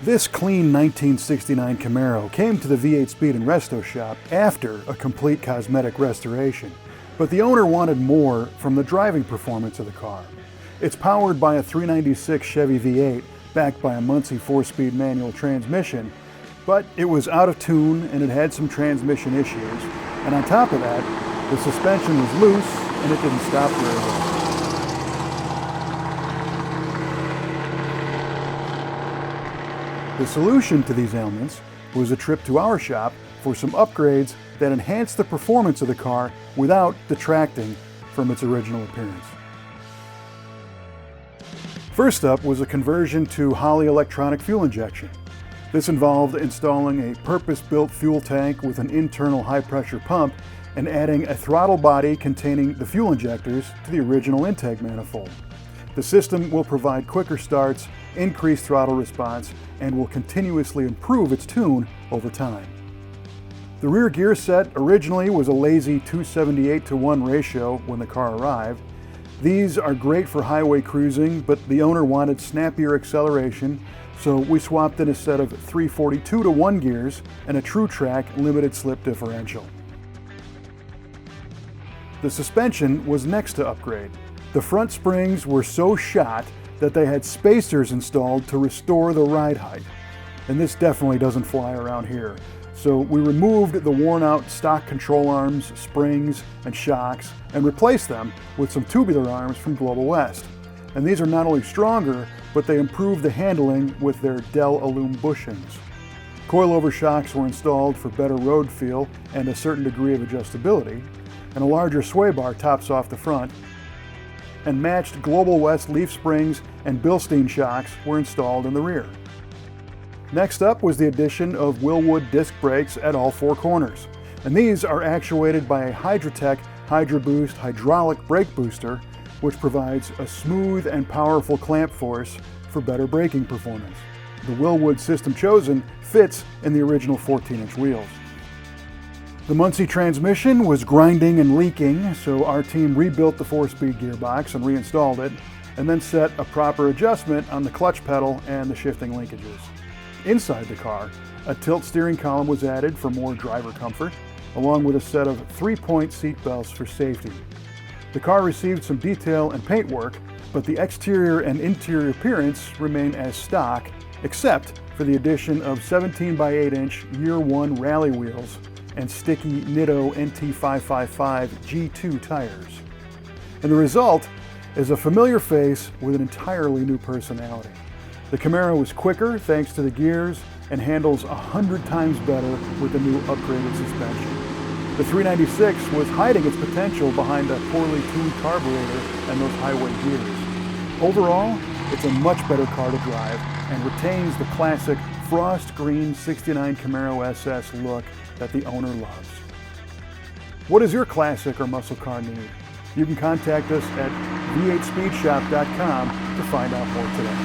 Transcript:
This clean 1969 Camaro came to the V8 Speed Resto Shop after a complete cosmetic restoration, but the owner wanted more from the driving performance of the car. It's powered by a 396 Chevy V8 backed by a Muncie 4-speed manual transmission, but it was out of tune and it had some transmission issues, and on top of that, the suspension was loose and it didn't stop very well. The solution to these ailments was a trip to our shop for some upgrades that enhanced the performance of the car without detracting from its original appearance. First up was a conversion to Holley electronic fuel injection. This involved installing a purpose-built fuel tank with an internal high-pressure pump and adding a throttle body containing the fuel injectors to the original intake manifold. The system will provide quicker starts, increased throttle response, and will continuously improve its tune over time. The rear gear set originally was a lazy 278:1 ratio when the car arrived. These are great for highway cruising, but the owner wanted snappier acceleration, so we swapped in a set of 342:1 gears and a true track limited slip differential. The suspension was next to upgrade. The front springs were so shot that they had spacers installed to restore the ride height. And this definitely doesn't fly around here. So we removed the worn out stock control arms, springs, and shocks and replaced them with some tubular arms from Global West. And these are not only stronger, but they improve the handling with their Del Alume bushings. Coilover shocks were installed for better road feel and a certain degree of adjustability, and a larger sway bar tops off the front, and matched Global West leaf springs and Bilstein shocks were installed in the rear. Next up was the addition of Wilwood disc brakes at all four corners, and these are actuated by a Hydratec HydraBoost hydraulic brake booster, which provides a smooth and powerful clamp force for better braking performance. The Wilwood system chosen fits in the original 14-inch wheels. The Muncie transmission was grinding and leaking, so our team rebuilt the 4-speed gearbox and reinstalled it, and then set a proper adjustment on the clutch pedal and the shifting linkages. Inside the car, a tilt steering column was added for more driver comfort, along with a set of 3-point seat belts for safety. The car received some detail and paint work, but the exterior and interior appearance remain as stock, except for the addition of 17 by 8-inch Year 1 rally wheels and sticky Nitto NT555 G2 tires. And the result is a familiar face with an entirely new personality. The Camaro is quicker thanks to the gears and handles 100 times better with the new upgraded suspension. The 396 was hiding its potential behind a poorly tuned carburetor and those highway gears. Overall, it's a much better car to drive and retains the classic frost green 69 Camaro SS look that the owner loves. What is your classic or muscle car need? You can contact us at v8speedshop.com to find out more today.